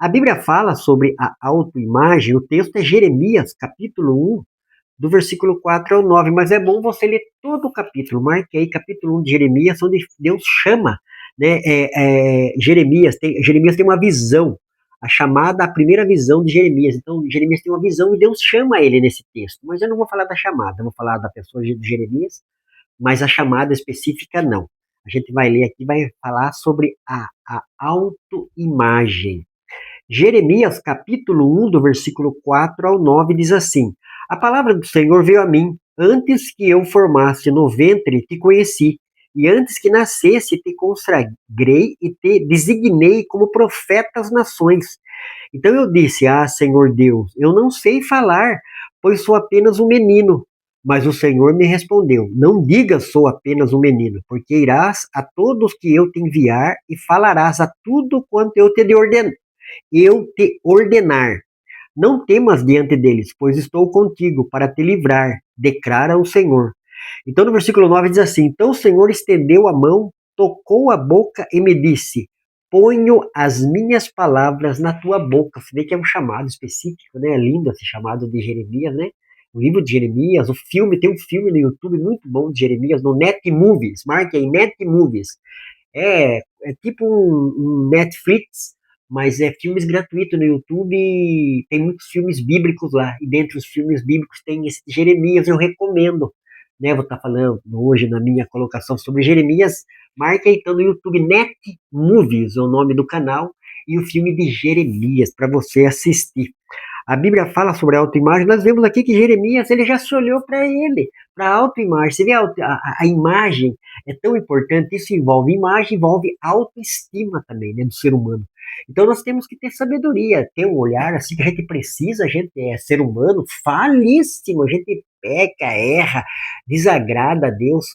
A Bíblia fala sobre a autoimagem, o texto é Jeremias, capítulo 1, do versículo 4 ao 9, mas é bom você ler todo o capítulo, marque aí capítulo 1 de Jeremias, onde Deus chama, né, Jeremias tem uma visão, a chamada, a primeira visão de Jeremias, então Jeremias tem uma visão e Deus chama ele nesse texto, mas eu não vou falar da chamada, eu vou falar da pessoa de Jeremias, mas a chamada específica não. A gente vai ler aqui, vai falar sobre a autoimagem. Jeremias, capítulo 1, do versículo 4 ao 9, diz assim: A palavra do Senhor veio a mim, antes que eu formasse no ventre, te conheci, e antes que nascesse, te consagrei e te designei como profeta às nações. Então eu disse: Senhor Deus, eu não sei falar, pois sou apenas um menino. Mas o Senhor me respondeu: Não digas sou apenas um menino, porque irás a todos que eu te enviar e falarás a tudo quanto eu te ordenar. Não temas diante deles, pois estou contigo para te livrar, declara o Senhor. Então no versículo 9 diz assim: Então o Senhor estendeu a mão, tocou a boca e me disse: Ponho as minhas palavras na tua boca. Você vê que é um chamado específico, né? É lindo esse chamado de Jeremias, né? O livro de Jeremias, o filme, tem um filme no YouTube muito bom de Jeremias, no Net Movies, marque aí, Net Movies. É tipo um Netflix, mas é filmes gratuitos no YouTube, e tem muitos filmes bíblicos lá, e dentre os filmes bíblicos tem esse de Jeremias, eu recomendo, né, vou estar falando hoje na minha colocação sobre Jeremias, marca aí então no YouTube Net Movies, é o nome do canal, e o filme de Jeremias, para você assistir. A Bíblia fala sobre a autoimagem, nós vemos aqui que Jeremias, ele já se olhou para ele, para a autoimagem. Você vê a imagem é tão importante, isso envolve imagem, envolve autoestima também, né, do ser humano. Então nós temos que ter sabedoria, ter um olhar assim que a gente precisa, a gente é ser humano falíssimo, a gente peca, erra, desagrada a Deus,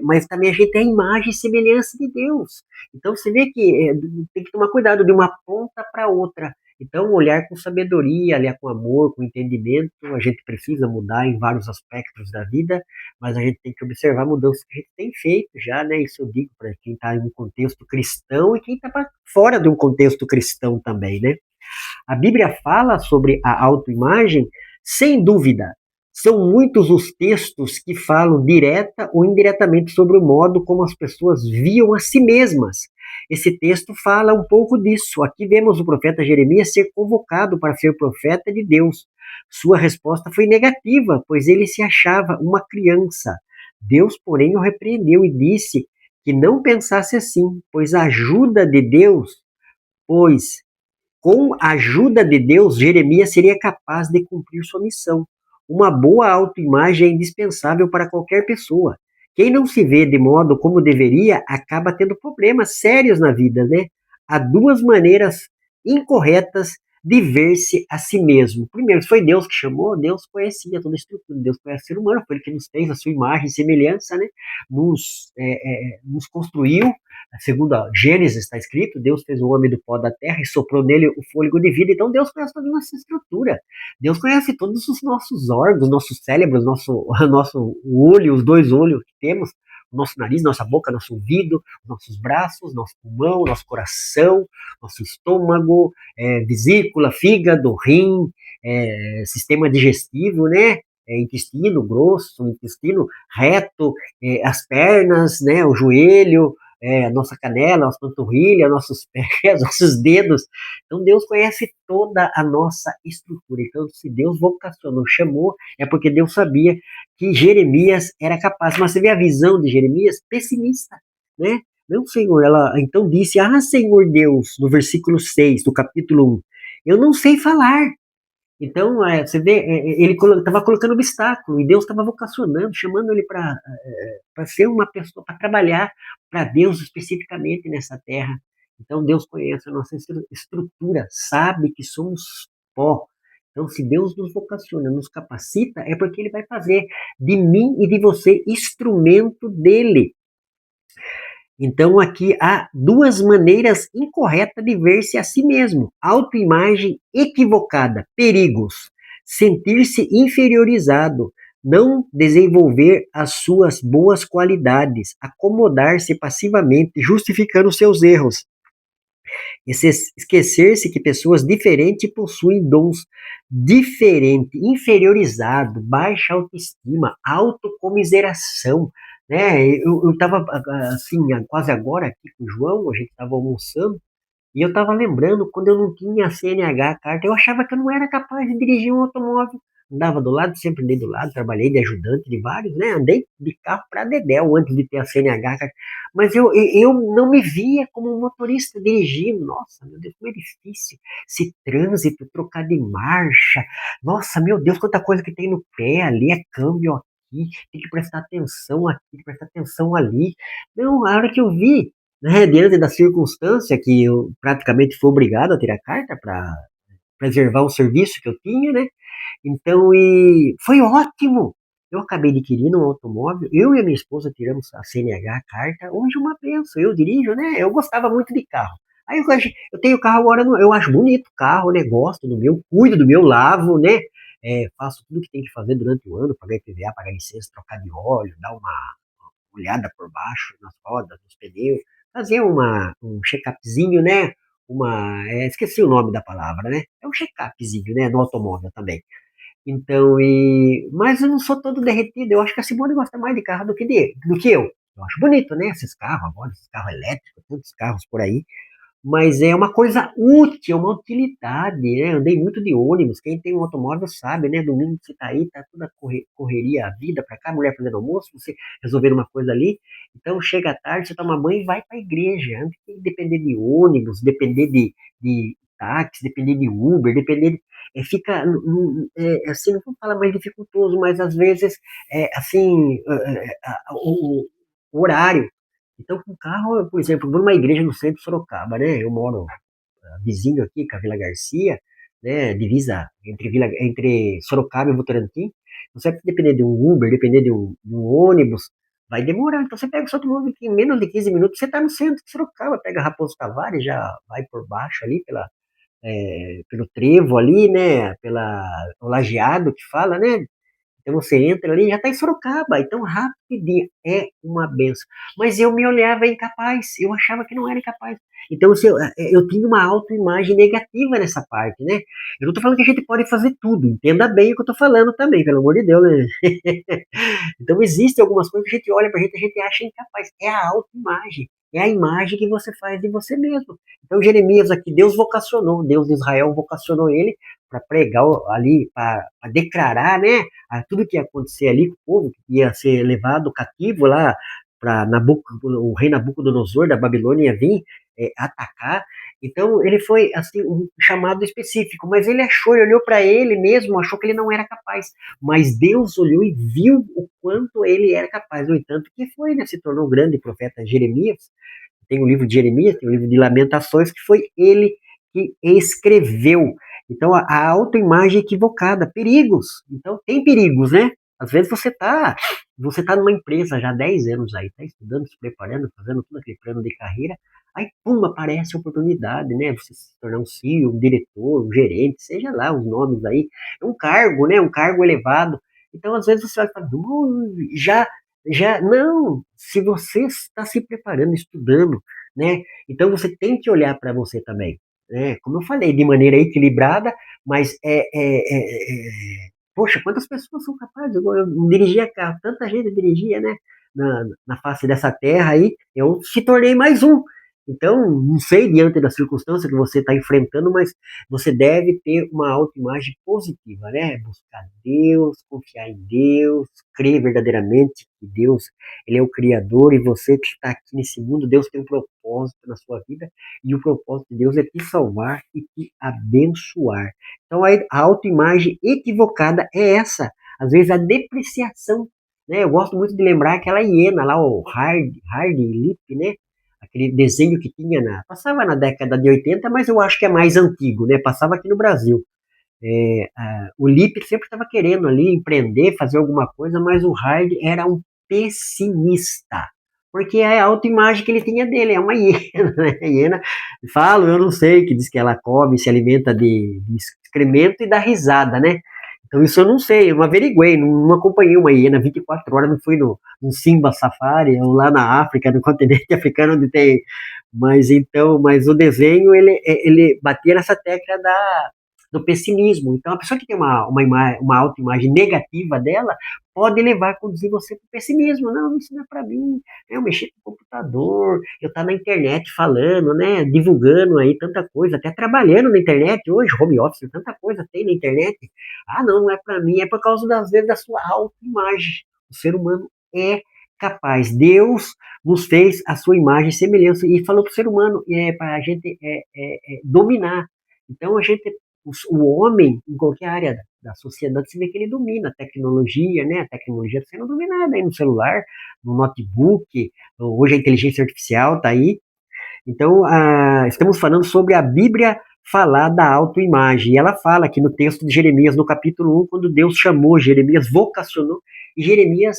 mas também a gente é a imagem e semelhança de Deus. Então você vê que tem que tomar cuidado de uma ponta para outra. Então, olhar com sabedoria, olhar com amor, com entendimento, a gente precisa mudar em vários aspectos da vida, mas a gente tem que observar mudanças que a gente tem feito já, né? Isso eu digo para quem está em um contexto cristão e quem está fora de um contexto cristão também, né? A Bíblia fala sobre a autoimagem, sem dúvida. São muitos os textos que falam direta ou indiretamente sobre o modo como as pessoas viam a si mesmas. Esse texto fala um pouco disso. Aqui vemos o profeta Jeremias ser convocado para ser profeta de Deus. Sua resposta foi negativa, pois ele se achava uma criança. Deus, porém, o repreendeu e disse que não pensasse assim, pois com a ajuda de Deus, Jeremias seria capaz de cumprir sua missão. Uma boa autoimagem é indispensável para qualquer pessoa. Quem não se vê de modo como deveria acaba tendo problemas sérios na vida, né? Há duas maneiras incorretas de ver-se a si mesmo. Primeiro, foi Deus que chamou, Deus conhecia toda a estrutura, Deus conhece o ser humano, foi Ele que nos fez a sua imagem e semelhança, né? Nos construiu, segundo a Gênesis está escrito, Deus fez o homem do pó da terra e soprou nele o fôlego de vida. Então Deus conhece toda a nossa estrutura. Deus conhece todos os nossos órgãos, nossos cérebros, nosso olho, os dois olhos que temos, o nosso nariz, nossa boca, nosso ouvido, nossos braços, nosso pulmão, nosso coração, nosso estômago, vesícula, fígado, rim, sistema digestivo, né? Intestino grosso, intestino reto, as pernas, né? O joelho, a nossa canela, nossa panturrilha, nossos pés, nossos dedos. Então Deus conhece toda a nossa estrutura. Então, se Deus vocacionou, chamou, é porque Deus sabia que Jeremias era capaz. Mas você vê a visão de Jeremias pessimista, né? Não, Senhor, ela então disse: Senhor Deus, no versículo 6 do capítulo 1, eu não sei falar. Então, você vê, ele estava colocando obstáculo, e Deus estava vocacionando, chamando ele para ser uma pessoa, para trabalhar para Deus especificamente nessa terra. Então, Deus conhece a nossa estrutura, sabe que somos pó. Então, se Deus nos vocaciona, nos capacita, é porque Ele vai fazer de mim e de você instrumento dele. Então, aqui há duas maneiras incorretas de ver-se a si mesmo. Autoimagem equivocada, perigos. Sentir-se inferiorizado, não desenvolver as suas boas qualidades, acomodar-se passivamente, justificando seus erros. Esquecer-se que pessoas diferentes possuem dons diferentes, inferiorizados, baixa autoestima, autocomiseração, né? Eu estava, assim, quase agora aqui com o João, a gente estava almoçando, e eu estava lembrando, quando eu não tinha CNH, carta, eu achava que eu não era capaz de dirigir um automóvel. Andava do lado, sempre andei do lado, trabalhei de ajudante de vários, né? Andei de carro para Dedéu antes de ter a CNH, carta. Mas eu não me via como um motorista dirigindo. Nossa, meu Deus, como é difícil. Esse trânsito, trocar de marcha. Nossa, meu Deus, quanta coisa que tem no pé ali, é câmbio aqui, tem que prestar atenção aqui, tem que prestar atenção ali. Não, a hora que eu vi, né, diante da circunstância que eu praticamente fui obrigado a tirar carta para preservar o serviço que eu tinha, né? Então, e foi ótimo. Eu acabei adquirindo um automóvel, eu e a minha esposa tiramos a CNH, a carta, hoje é uma benção, eu dirijo, né? Eu gostava muito de carro. Aí eu tenho carro agora, eu acho bonito o carro, né? Gosto do meu, cuido do meu, lavo, né? Faço tudo que tem que fazer durante o ano, pagar IPVA, pagar licença, trocar de óleo, dar uma olhada por baixo, nas rodas, nos pneus, fazer um check-upzinho, né? Esqueci o nome da palavra, né? É um check-upzinho, né? No automóvel também. Então, mas eu não sou todo derretido. Eu acho que a Simone gosta mais de carro do que eu. Eu acho bonito, né? Esses carros agora, esses carros elétricos, tantos carros por aí. Mas é uma coisa útil, uma utilidade, né? Andei muito de ônibus, quem tem um automóvel sabe, né? Domingo você tá aí, tá toda correria, a vida pra cá, mulher fazendo almoço, você resolvendo uma coisa ali. Então chega à tarde, você toma banho e vai pra igreja. Antes de depender de ônibus, depender de táxi, depender de Uber, depender de, fica, assim, não vou falar mais dificultoso, mas às vezes, assim, o horário. Então, com carro, por exemplo, vou numa igreja no centro de Sorocaba, né? Eu moro vizinho aqui com a Vila Garcia, né? Divisa entre Sorocaba e Votorantim. Você vai depender de um Uber, depender de um ônibus, vai demorar. Então, você pega o seu automóvel que em menos de 15 minutos, você está no centro de Sorocaba, pega Raposo Tavares, já vai por baixo ali, pelo trevo ali, né? O lajeado que fala, né? Então você entra ali, já está em Sorocaba, então rapidinho, é uma benção. Mas eu me olhava incapaz, eu achava que não era capaz. Então assim, eu tinha uma autoimagem negativa nessa parte, né? Eu não estou falando que a gente pode fazer tudo, entenda bem o que eu estou falando também, pelo amor de Deus, né? Então existem algumas coisas que a gente olha pra gente, a gente acha incapaz. É a autoimagem. É a imagem que você faz de você mesmo. Então Jeremias aqui, Deus vocacionou, Deus de Israel vocacionou ele para pregar ali, para declarar, né, tudo que ia acontecer ali, com o povo que ia ser levado cativo lá para o rei Nabucodonosor da Babilônia ia vir atacar. Então ele foi assim um chamado específico, mas ele achou, ele olhou para ele mesmo, achou que ele não era capaz. Mas Deus olhou e viu o quanto ele era capaz. No entanto, que foi, né, se tornou um grande profeta Jeremias. Tem o livro de Jeremias, tem o livro de Lamentações, que foi ele que escreveu. Então, a autoimagem equivocada, perigos. Então, tem perigos, né? Às vezes você tá numa empresa já há 10 anos aí, tá estudando, se preparando, fazendo todo aquele plano de carreira, aí, pum, aparece a oportunidade, né? Você se tornar um CEO, um diretor, um gerente, seja lá os nomes aí. É um cargo, né? Um cargo elevado. Então, às vezes você vai falar, não, se você está se preparando, estudando, né? Então você tem que olhar para você também, né? Como eu falei, de maneira equilibrada, mas poxa, quantas pessoas são capazes? Eu não dirigia carro, tanta gente dirigia, né? Na face dessa terra aí, eu se tornei mais um. Então, não sei diante da circunstância que você está enfrentando, mas você deve ter uma autoimagem positiva, né? Buscar Deus, confiar em Deus, crer verdadeiramente que Deus, Ele é o Criador e você que está aqui nesse mundo, Deus tem um propósito na sua vida e o propósito de Deus é te salvar e te abençoar. Então, a autoimagem equivocada é essa, às vezes a depreciação, né? Eu gosto muito de lembrar aquela hiena lá, o Hard Lip, né? Aquele desenho que tinha passava na década de 80, mas eu acho que é mais antigo, né? Passava aqui no Brasil. O Lippe sempre estava querendo ali empreender, fazer alguma coisa, mas o Hard era um pessimista, porque é a autoimagem que ele tinha dele, é uma hiena, né? Hiena, falo, eu não sei, que diz que ela come, se alimenta de excremento e dá risada, né? Então isso eu não sei, eu não averiguei, não acompanhei uma hiena 24 horas, não fui no Simba Safari, ou lá na África, no continente africano, onde tem Mas o desenho, ele batia nessa tecla do pessimismo. Então, a pessoa que tem uma autoimagem negativa dela pode levar, conduzir você para o pessimismo. Não, isso não é para mim. Eu mexer com o computador, eu estar na internet falando, né, divulgando aí tanta coisa, até trabalhando na internet hoje, home office, tanta coisa tem na internet. Ah, não, não é para mim, é por causa das vezes da sua autoimagem. O ser humano é capaz. Deus nos fez a sua imagem e semelhança e falou para o ser humano para a gente dominar. Então a gente, o homem em qualquer área da sociedade, você vê que ele domina a tecnologia, né? A tecnologia está sendo dominada aí no celular, no notebook. Hoje a inteligência artificial está aí. Então, estamos falando sobre a Bíblia falar da autoimagem. E ela fala aqui no texto de Jeremias, no capítulo 1, quando Deus chamou Jeremias, vocacionou, e Jeremias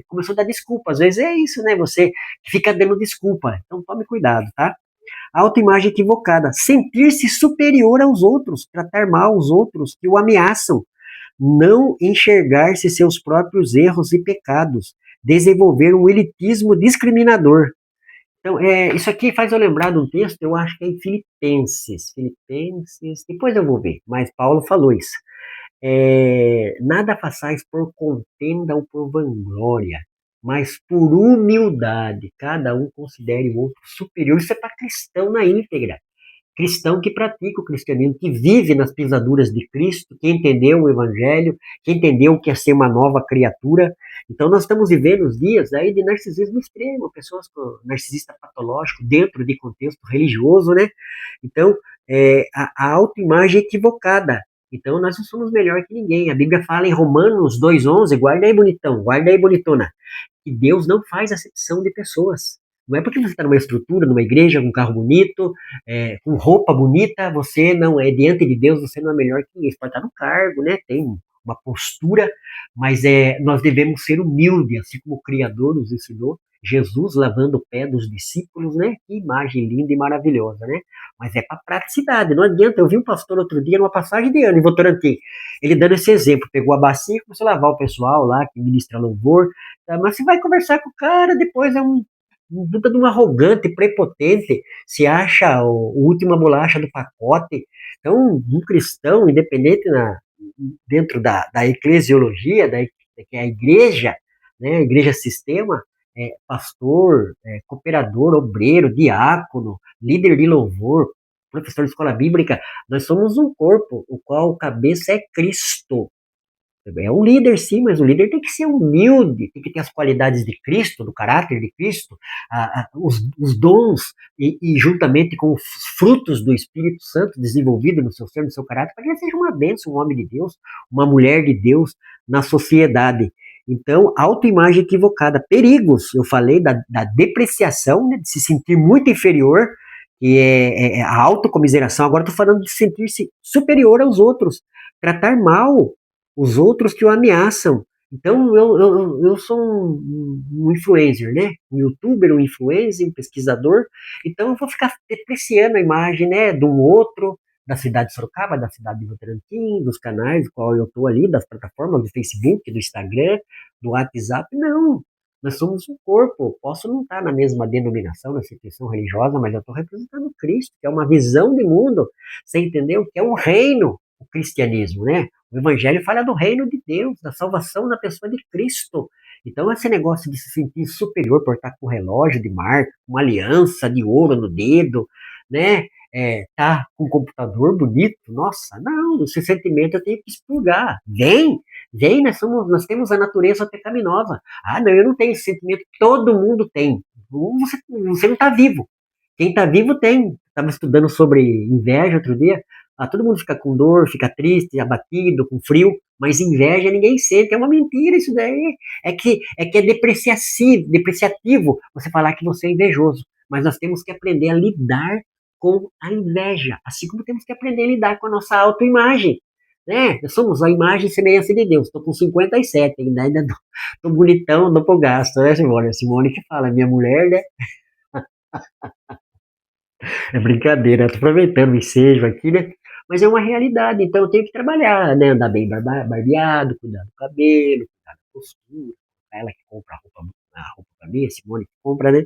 começou a dar desculpa. Às vezes é isso, né? Você fica dando desculpa. Então, tome cuidado, tá? Autoimagem equivocada. Sentir-se superior aos outros, tratar mal os outros que o ameaçam, não enxergar-se seus próprios erros e pecados, desenvolver um elitismo discriminador. Então, isso aqui faz eu lembrar de um texto, eu acho que é em Filipenses. Filipenses, depois eu vou ver, mas Paulo falou isso. Nada façais por contenda ou por vanglória, mas por humildade, cada um considere o outro superior. Isso é para cristão na íntegra. Cristão que pratica o cristianismo, que vive nas pisaduras de Cristo, que entendeu o Evangelho, que entendeu o que é ser uma nova criatura. Então, nós estamos vivendo os dias aí de narcisismo extremo, pessoas com narcisista patológico dentro de contexto religioso, né? Então, a autoimagem equivocada. Então, nós não somos melhor que ninguém. A Bíblia fala em Romanos 2,11, guarda aí, bonitão, guarda aí, bonitona, que Deus não faz acepção de pessoas. Não é porque você está numa estrutura, numa igreja, com um carro bonito, com roupa bonita, você não é, diante de Deus, você não é melhor que ninguém. Você pode estar no cargo, né? Tem uma postura, mas nós devemos ser humildes, assim como o Criador nos ensinou. Jesus lavando o pé dos discípulos, né? Que imagem linda e maravilhosa, né? Mas é para praticidade, não adianta. Eu vi um pastor outro dia numa passagem de ano em Votorantim, ele dando esse exemplo, pegou a bacia e começou a lavar o pessoal lá que ministra louvor, tá? Mas você vai conversar com o cara, depois é um puta de um arrogante, prepotente, se acha o última bolacha do pacote. Então, um cristão, independente dentro da eclesiologia, que é a igreja, né, a igreja sistema, pastor, cooperador, obreiro, diácono, líder de louvor, professor de escola bíblica, nós somos um corpo, o qual o cabeça é Cristo. É um líder, sim, mas o líder tem que ser humilde, tem que ter as qualidades de Cristo, do caráter de Cristo, os dons, e juntamente com os frutos do Espírito Santo desenvolvido no seu ser, no seu caráter, para que ele seja uma bênção, um homem de Deus, uma mulher de Deus na sociedade. Então, autoimagem equivocada, perigos, eu falei da depreciação, né, de se sentir muito inferior, que é a autocomiseração, agora estou falando de sentir-se superior aos outros, tratar mal os outros que o ameaçam. Então, eu sou um influencer, né? Um youtuber, um influencer, um pesquisador. Então, eu vou ficar depreciando a imagem, né? De um outro, da cidade de Sorocaba, da cidade de Votorantim, dos canais, qual eu estou ali, das plataformas do Facebook, do Instagram, do WhatsApp. Não. Nós somos um corpo. Posso não estar na mesma denominação, na instituição religiosa, mas eu estou representando Cristo, que é uma visão de mundo. Você entendeu? Que é um reino, o cristianismo, né? O Evangelho fala do reino de Deus, da salvação na pessoa de Cristo. Então, esse negócio de se sentir superior por estar com um relógio de marca, uma aliança de ouro no dedo, né? Tá com um computador bonito, nossa, não, esse sentimento eu tenho que expurgar. Vem, nós temos a natureza pecaminosa. Ah, não, eu não tenho esse sentimento, todo mundo tem. Você não está vivo. Quem está vivo tem. Estava estudando sobre inveja outro dia. Todo mundo fica com dor, fica triste, abatido, com frio, mas inveja ninguém sente. É uma mentira isso daí. É que é depreciativo você falar que você é invejoso. Mas nós temos que aprender a lidar com a inveja, assim como temos que aprender a lidar com a nossa autoimagem. Né? Nós somos a imagem e semelhança de Deus. Estou com 57, ainda tô bonitão, dou pro gasto, né, Simone? A Simone que fala, minha mulher, né? É brincadeira, tô aproveitando o ensejo aqui, né? Mas é uma realidade, então eu tenho que trabalhar, né? Andar bem barbeado, cuidar do cabelo, cuidar da postura. Ela que compra a roupa pra mim, a Simone que compra, né?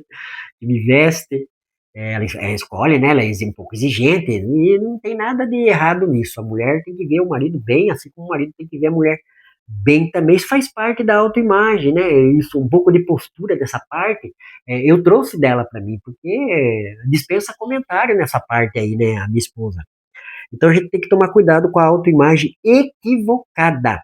Que me veste. ela escolhe, né? Ela é um pouco exigente e não tem nada de errado nisso. A mulher tem que ver o marido bem, assim como o marido tem que ver a mulher bem também. Isso faz parte da autoimagem, né? Isso, um pouco de postura dessa parte, eu trouxe dela para mim, porque dispensa comentário nessa parte aí, né? A minha esposa. Então a gente tem que tomar cuidado com a autoimagem equivocada.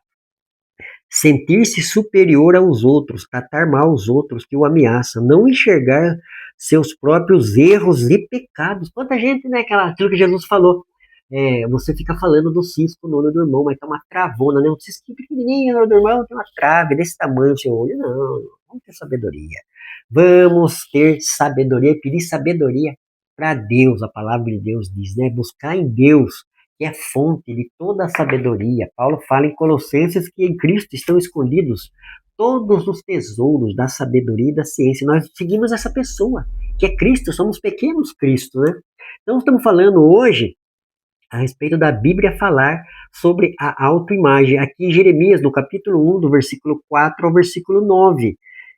Sentir-se superior aos outros, tratar mal os outros que o ameaçam, não enxergar seus próprios erros e pecados. Quanta gente, né, aquilo que Jesus falou, você fica falando do cisco no olho do irmão, mas tá uma travana, né, um cisco pequenininho no olho do irmão, tem uma trave desse tamanho no seu olho. Não, vamos ter sabedoria. Vamos ter sabedoria, pedir sabedoria para Deus, a palavra de Deus diz, né, buscar em Deus que é fonte de toda a sabedoria. Paulo fala em Colossenses que em Cristo estão escondidos todos os tesouros da sabedoria e da ciência. Nós seguimos essa pessoa, que é Cristo, somos pequenos Cristo, né? Então estamos falando hoje a respeito da Bíblia falar sobre a autoimagem. Aqui em Jeremias, no capítulo 1, do versículo 4 ao versículo 9.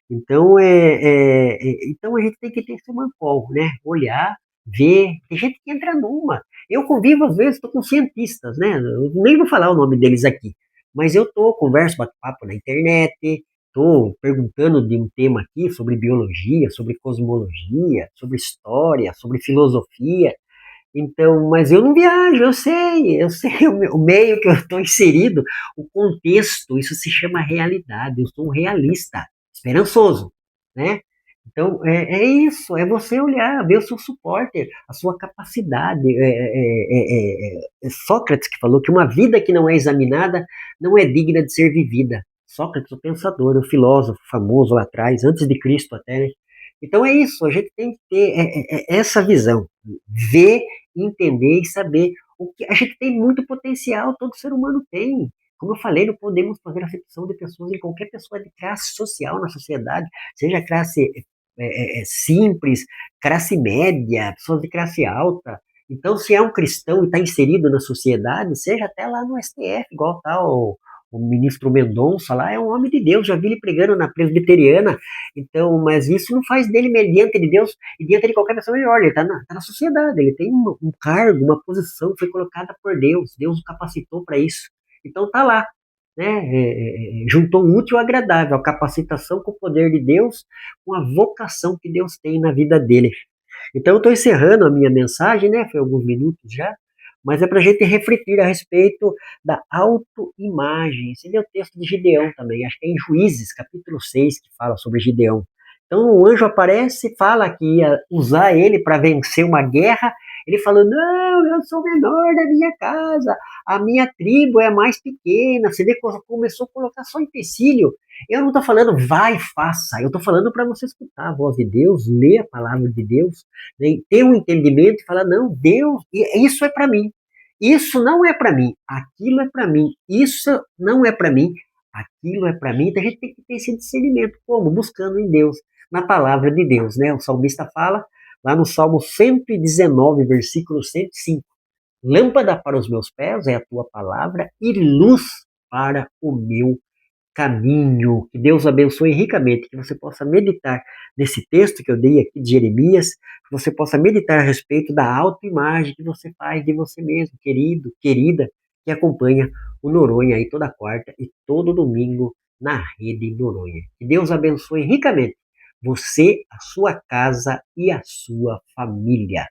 Então, então a gente tem que ter esse mancol, né? Olhar, ver. Tem gente que entra numa. Eu convivo, às vezes, estou com cientistas, né? Eu nem vou falar o nome deles aqui. Mas eu estou, converso, bato papo na internet, estou perguntando de um tema aqui sobre biologia, sobre cosmologia, sobre história, sobre filosofia. Então, mas eu não viajo, eu sei o meio que eu estou inserido, o contexto, isso se chama realidade, eu sou um realista, esperançoso, né? Então, é isso, é você olhar, ver o seu suporte, a sua capacidade. É Sócrates que falou que uma vida que não é examinada não é digna de ser vivida. Sócrates, o pensador, o filósofo famoso lá atrás, antes de Cristo até, né? Então é isso, a gente tem que ter essa visão, ver, entender e saber o que a gente tem muito potencial, todo ser humano tem. Como eu falei, não podemos fazer acepção de pessoas em qualquer pessoa de classe social na sociedade, seja classe simples, classe média, pessoas de classe alta. Então, se é um cristão e está inserido na sociedade, seja até lá no STF, igual tá o ministro Mendonça lá, é um homem de Deus, já vi ele pregando na presbiteriana. Então, mas isso não faz dele diante de Deus e diante de qualquer pessoa melhor. Ele está na sociedade, ele tem um cargo, uma posição que foi colocada por Deus. Deus o capacitou para isso. Então tá lá, né? Juntou um útil ao agradável, a capacitação com o poder de Deus, com a vocação que Deus tem na vida dele. Então eu estou encerrando a minha mensagem, né? Foi alguns minutos já, mas é para a gente refletir a respeito da autoimagem. Esse é o texto de Gideão também, acho que é em Juízes, capítulo 6, que fala sobre Gideão. Então o anjo aparece, fala que ia usar ele para vencer uma guerra. Ele falou: não, eu sou o menor da minha casa, a minha tribo é a mais pequena. Você vê que começou a colocar só empecilho. Eu não estou falando vai, faça. Eu estou falando para você escutar a voz de Deus, ler a palavra de Deus, né, ter um entendimento e falar: não, Deus, isso é para mim. Isso não é para mim. Aquilo é para mim. Isso não é para mim. Aquilo é para mim. Então a gente tem que ter esse discernimento. Como? Buscando em Deus, na palavra de Deus, né? O salmista fala lá no Salmo 119, versículo 105. Lâmpada para os meus pés é a tua palavra e luz para o meu caminho. Que Deus abençoe ricamente, que você possa meditar nesse texto que eu dei aqui de Jeremias, que você possa meditar a respeito da autoimagem que você faz de você mesmo, querido, querida, que acompanha o Noronha aí toda quarta e todo domingo na Rede Noronha. Que Deus abençoe ricamente você, a sua casa e a sua família.